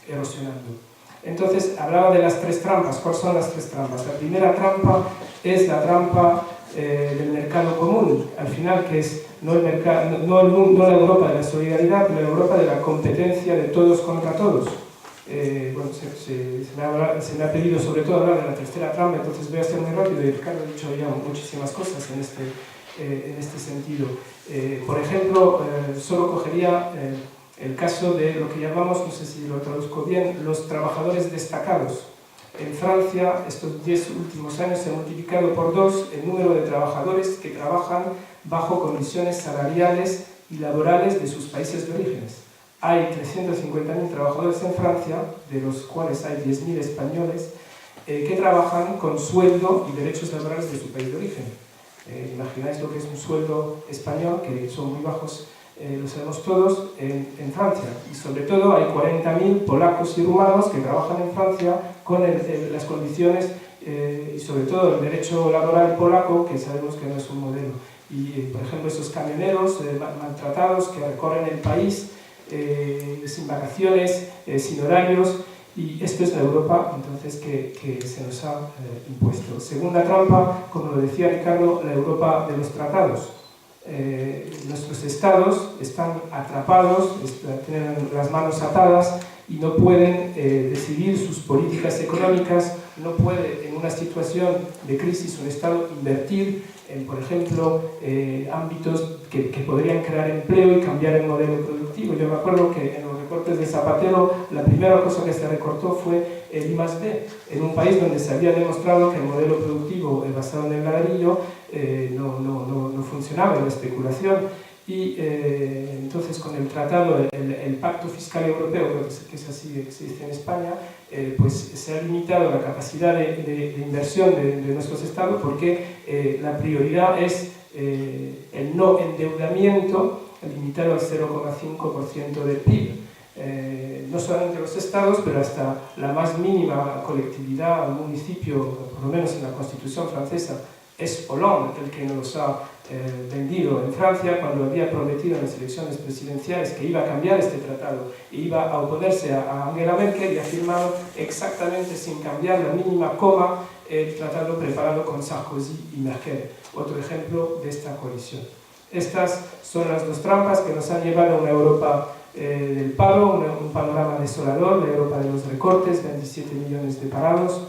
erosionando. Entonces, hablaba de las 3 trampas. ¿Cuáles son las 3 trampas? La primera trampa es la trampa del mercado común, al final, que es no la Europa de la solidaridad, pero la Europa de la competencia de todos contra todos. Bueno, se me ha pedido sobre todo hablar de la tercera trampa, entonces voy a ser muy rápido, y Ricardo ha dicho ya muchísimas cosas en este sentido. Por ejemplo, solo cogería el caso de lo que llamamos, no sé si lo traduzco bien, los trabajadores destacados. En Francia, estos 10 últimos años se ha multiplicado por 2 el número de trabajadores que trabajan bajo condiciones salariales y laborales de sus países de orígenes. Hay 350.000 trabajadores en Francia, de los cuales hay 10.000 españoles, que trabajan con sueldo y derechos laborales de su país de origen. Imagináis lo que es un sueldo español, que son muy bajos, lo sabemos todos, en Francia. Y sobre todo hay 40.000 polacos y rumanos que trabajan en Francia con las condiciones y sobre todo el derecho laboral polaco, que sabemos que no es un modelo. Y, por ejemplo, esos camioneros maltratados que recorren el país sin vacaciones, sin horarios, y esto es la Europa entonces que se nos ha impuesto. Segunda trampa, como lo decía Ricardo, la Europa de los tratados. Nuestros estados están atrapados, tienen las manos atadas y no pueden decidir sus políticas económicas, no puede en una situación de crisis un estado invertir en, por ejemplo, ámbitos que podrían crear empleo y cambiar el modelo productivo. Yo me acuerdo que en los recortes de Zapatero la primera cosa que se recortó fue el I+D, en un país donde se había demostrado que el modelo productivo basado en el ladrillo no funcionaba, en la especulación. Y entonces con el tratado, el Pacto Fiscal Europeo, creo que es así que existe en España, pues se ha limitado la capacidad de inversión de nuestros estados porque la prioridad es el no endeudamiento limitado al 0,5% del PIB. No solamente los estados, pero hasta la más mínima colectividad, municipio, por lo menos en la Constitución francesa, es Hollande el que nos ha vendido en Francia cuando había prometido en las elecciones presidenciales que iba a cambiar este tratado e iba a oponerse a Angela Merkel, y ha firmado exactamente sin cambiar la mínima coma el tratado preparado con Sarkozy y Merkel. Otro ejemplo de esta coalición. Estas son las 2 trampas que nos han llevado a una Europa del paro, un panorama desolador, la Europa de los recortes, 27 millones de parados.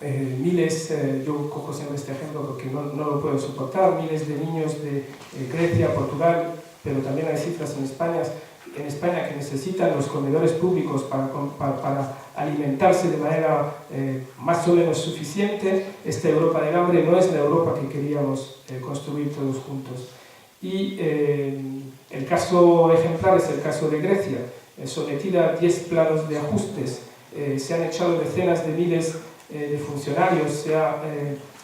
Miles, yo cojo siempre este ejemplo porque no lo puedo soportar, miles de niños de Grecia, Portugal, pero también hay cifras en España que necesitan los comedores públicos para alimentarse de manera más o menos suficiente. Esta Europa del hambre no es la Europa que queríamos construir todos juntos. Y el caso ejemplar es el caso de Grecia, sometida a 10 planos de ajustes, se han echado decenas de miles de funcionarios, se ha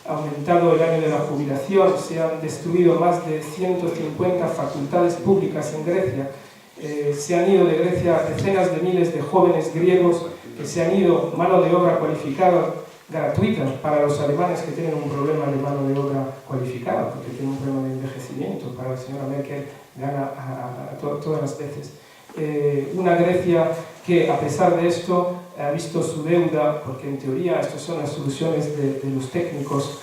aumentado el año de la jubilación, se han destruido más de 150 facultades públicas en Grecia, se han ido de Grecia decenas de miles de jóvenes griegos que se han ido, mano de obra cualificada gratuita para los alemanes que tienen un problema de mano de obra cualificada, porque tienen un problema de envejecimiento. Para la señora Merkel gana todas las veces. Una Grecia que, a pesar de esto, ha visto su deuda, porque en teoría estas son las soluciones de los técnicos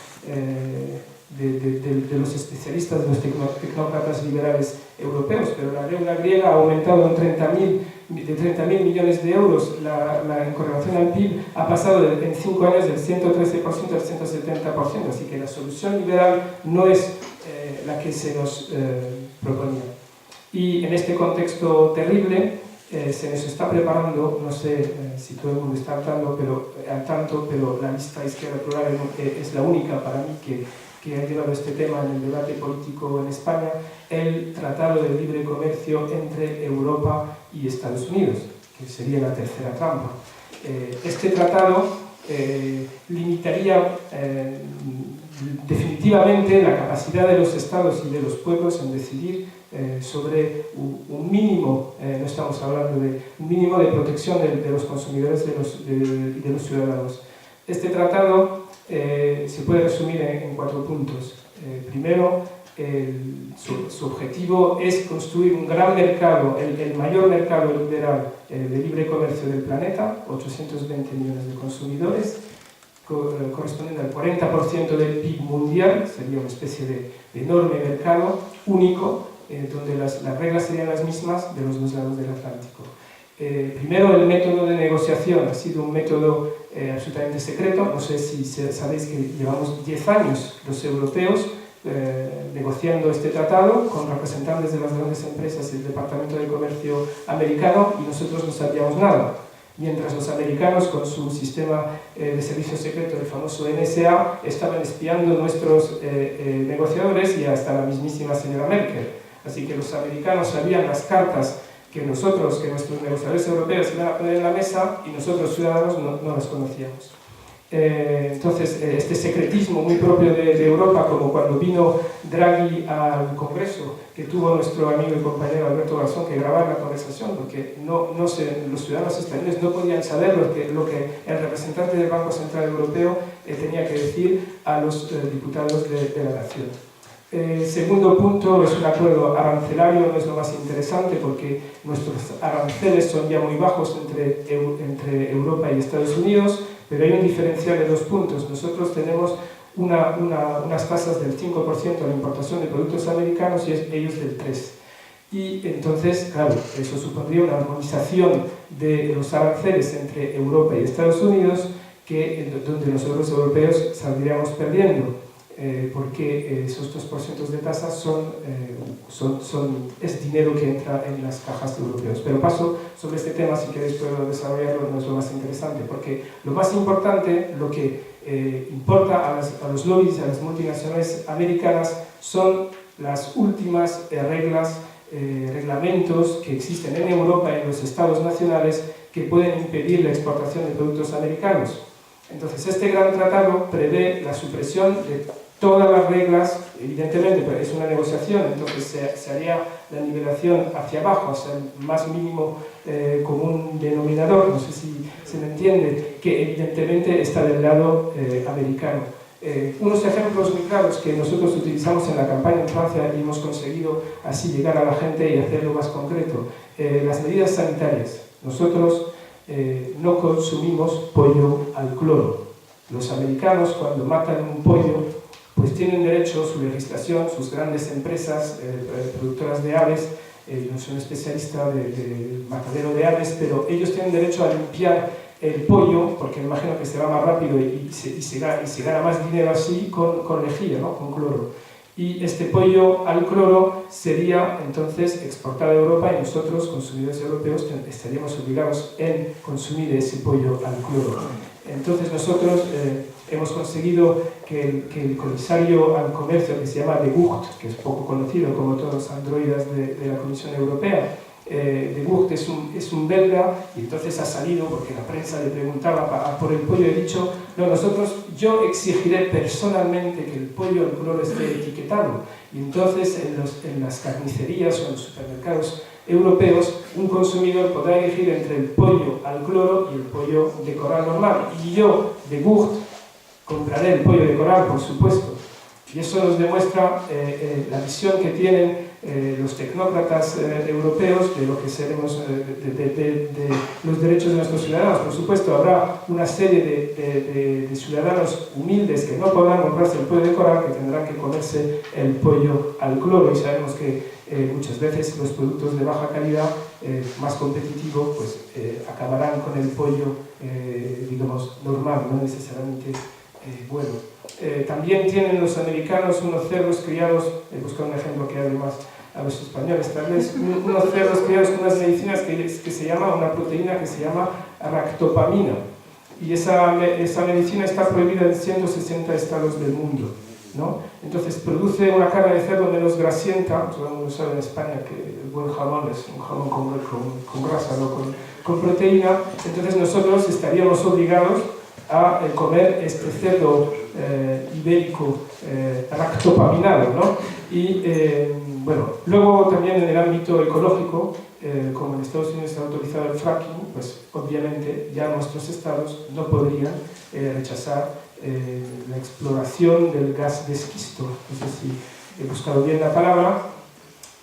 de los especialistas, de los tecnócratas liberales europeos, pero la deuda griega ha aumentado de 30.000 millones de euros, la incorporación al PIB ha pasado en 5 años del 113% al 170%, así que la solución liberal no es la que se nos proponía. Y en este contexto terrible se nos está preparando, no sé si todo el mundo está al tanto, pero la lista Izquierda Plural es la única para mí que ha llevado este tema en el debate político en España, el Tratado de Libre Comercio entre Europa y Estados Unidos, que sería la tercera trampa. Este tratado limitaría definitivamente la capacidad de los estados y de los pueblos en decidir sobre un mínimo, no estamos hablando de un mínimo de protección de los consumidores y de los ciudadanos. Este tratado se puede resumir en 4 puntos. Primero, su objetivo es construir un gran mercado, el mayor mercado liberal de libre comercio del planeta, 820 millones de consumidores, correspondiente al 40% del PIB mundial, sería una especie de enorme mercado único, donde las reglas serían las mismas de los dos lados del Atlántico. Primero, el método de negociación ha sido un método absolutamente secreto. No sé si sabéis que llevamos 10 años los europeos negociando este tratado con representantes de las grandes empresas y el Departamento de Comercio americano, y nosotros no sabíamos nada. Mientras los americanos, con su sistema de servicio secreto, el famoso NSA, estaban espiando nuestros negociadores y hasta la mismísima señora Merkel. Así que los americanos sabían las cartas que nuestros negociadores europeos iban a poner en la mesa y nosotros, ciudadanos, no las conocíamos. Entonces, este secretismo muy propio de Europa, como cuando vino Draghi al Congreso, que tuvo nuestro amigo y compañero Alberto Garzón que grabar la conversación, porque los ciudadanos españoles no podían saber lo que el representante del Banco Central Europeo tenía que decir a los diputados de la nación. Segundo punto, es un acuerdo arancelario, no es lo más interesante porque nuestros aranceles son ya muy bajos entre Europa y Estados Unidos, pero hay un diferencial de 2 puntos. Nosotros tenemos unas tasas del 5% a la importación de productos americanos y ellos del 3%. Y entonces, claro, eso supondría una armonización de los aranceles entre Europa y Estados Unidos, donde nosotros europeos saldríamos perdiendo. Porque esos 2% de tasas es dinero que entra en las cajas de europeos. Pero paso sobre este tema, si queréis puedo desarrollarlo, no es lo más interesante, porque lo más importante, lo que importa a los lobbies, a las multinacionales americanas, son las últimas reglamentos que existen en Europa y en los estados nacionales que pueden impedir la exportación de productos americanos. Entonces, este gran tratado prevé la supresión de todas las reglas, evidentemente, pero es una negociación, entonces se haría la nivelación hacia abajo, hacia el más mínimo común denominador, no sé si se me entiende, que evidentemente está del lado americano. Unos ejemplos muy claros que nosotros utilizamos en la campaña en Francia y hemos conseguido así llegar a la gente y hacerlo más concreto. Las medidas sanitarias. Nosotros no consumimos pollo al cloro. Los americanos, cuando matan un pollo, pues tienen derecho, su legislación, sus grandes empresas productoras de aves, no soy un especialista de matadero de aves, pero ellos tienen derecho a limpiar el pollo, porque me imagino que se va más rápido y se gana más dinero así con lejía, ¿no? Con cloro. Y este pollo al cloro sería entonces exportado a Europa y nosotros, consumidores europeos, estaríamos obligados en consumir ese pollo al cloro. Entonces nosotros hemos conseguido que el comisario al comercio, que se llama De Gucht, que es poco conocido como todos los androides de la Comisión Europea, De Gucht es un belga y entonces ha salido porque la prensa le preguntaba por el pollo y he dicho, no, yo exigiré personalmente que el pollo al cloro esté etiquetado y entonces en las carnicerías o en los supermercados europeos un consumidor podrá elegir entre el pollo al cloro y el pollo de coral normal y yo, De Gucht, compraré el pollo de coral, por supuesto. Y eso nos demuestra la visión que tienen los tecnócratas europeos de lo que seremos de los derechos de nuestros ciudadanos. Por supuesto, habrá una serie de ciudadanos humildes que no podrán comprarse el pollo de coral, que tendrán que comerse el pollo al cloro, y sabemos que muchas veces los productos de baja calidad, más competitivos, pues acabarán con el pollo, digamos, normal, no necesariamente bueno. También tienen los americanos unos cerdos criados, he buscado un ejemplo que hable más a los españoles, tal vez, unos cerdos criados con unas medicinas que se llama, una proteína que se llama ractopamina, y esa medicina está prohibida en 160 estados del mundo, ¿no? Entonces produce una carne de cerdo menos grasienta. Todo el mundo sabe en España que el buen jamón es un jamón con grasa, no con proteína. Entonces nosotros estaríamos obligados a comer este cerdo ibérico ractopaminado, ¿no? Y bueno, luego también en el ámbito ecológico, como en Estados Unidos está autorizado el fracking, pues obviamente ya nuestros estados no podrían rechazar la exploración del gas de esquisto. No sé si he buscado bien la palabra.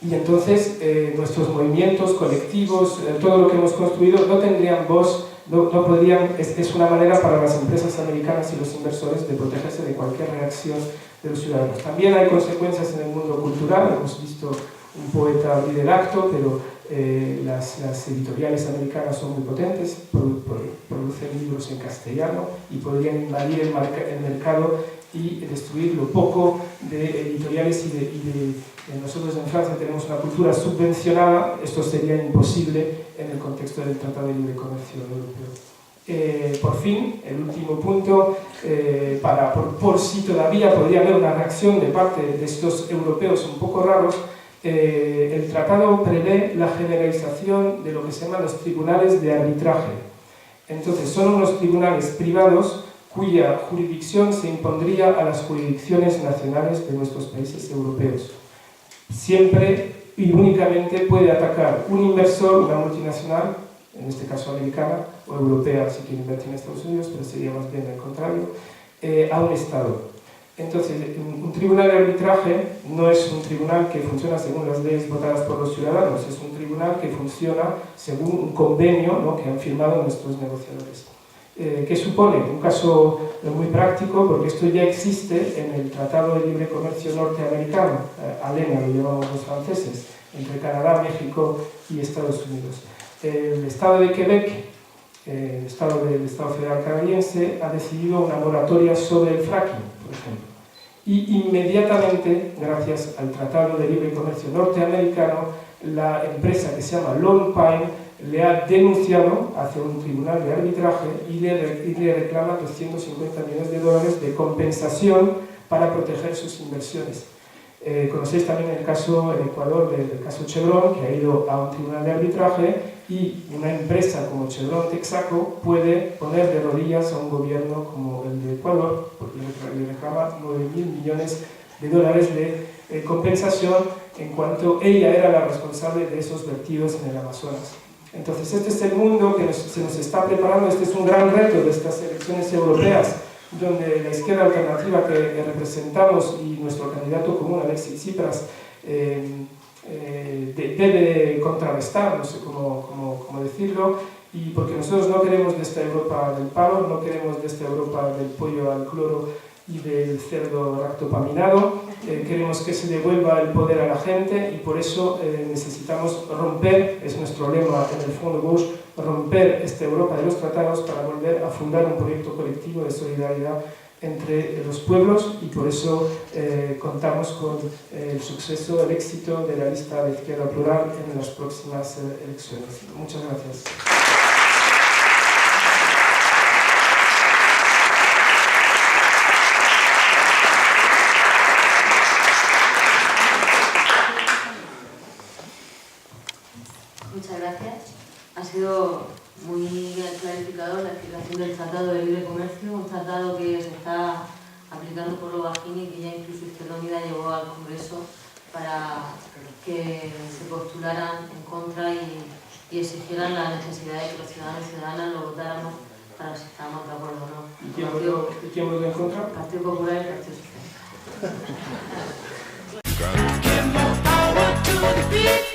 Y entonces nuestros movimientos colectivos, todo lo que hemos construido, no tendrían voz, no podrían, es una manera para las empresas americanas y los inversores de protegerse de cualquier reacción de los ciudadanos. También hay consecuencias en el mundo cultural. Hemos visto un poeta abrir el acto, pero las editoriales americanas son muy potentes, producen libros en castellano y podrían invadir el mercado y destruir lo poco de editoriales nosotros en Francia tenemos una cultura subvencionada. Esto sería imposible en el contexto del Tratado de Libre Comercio Europeo. Por fin, el último punto, por si todavía podría haber una reacción de parte de estos europeos un poco raros, el tratado prevé la generalización de lo que se llaman los tribunales de arbitraje. Entonces, son unos tribunales privados cuya jurisdicción se impondría a las jurisdicciones nacionales de nuestros países europeos. Siempre y únicamente puede atacar un inversor, una multinacional, en este caso americana o europea si quiere invertir en Estados Unidos, pero sería más bien el contrario, a un Estado. Entonces, un tribunal de arbitraje no es un tribunal que funciona según las leyes votadas por los ciudadanos, es un tribunal que funciona según un convenio, ¿no?, que han firmado nuestros negociadores. ¿Qué supone? Un caso muy práctico, porque esto ya existe en el Tratado de Libre Comercio norteamericano, ALENA lo llamamos los franceses, entre Canadá, México y Estados Unidos. El Estado de Quebec, el Estado federal canadiense, ha decidido una moratoria sobre el fracking, por ejemplo. Y inmediatamente, gracias al Tratado de Libre Comercio norteamericano, la empresa que se llama Lone Pine le ha denunciado hacia un tribunal de arbitraje y le reclama $250 millones de compensación para proteger sus inversiones. Conocéis también el caso en Ecuador del caso Chevron, que ha ido a un tribunal de arbitraje, y una empresa como Chevron Texaco puede poner de rodillas a un gobierno como el de Ecuador, porque le reclama $9.000 millones de compensación en cuanto ella era la responsable de esos vertidos en el Amazonas. Entonces, este es el mundo que se nos está preparando. Este es un gran reto de estas elecciones europeas, donde la izquierda alternativa que representamos y nuestro candidato común, Alexis Tsipras, debe contrarrestar, no sé cómo decirlo, y porque nosotros no queremos de esta Europa del palo, no queremos de esta Europa del pollo al cloro y del cerdo ractopaminado. Queremos que se devuelva el poder a la gente, y por eso necesitamos romper, es nuestro lema en el Front de Gauche, romper esta Europa de los tratados para volver a fundar un proyecto colectivo de solidaridad entre los pueblos, y por eso contamos con el suceso, el éxito de la lista de Izquierda Plural en las próximas elecciones. Muchas gracias. Muchas gracias. Ha sido muy clarificador la explicación del Tratado de Libre Comercio, un tratado que se está aplicando por lo bajín y que ya incluso Izquierda Unida llevó al Congreso para que se postularan en contra y exigieran la necesidad de que los ciudadanos y ciudadanas lo votáramos para ver si estábamos de acuerdo o no. ¿Y quién votó en contra? El Partido Popular y el Partido Socialista. beat.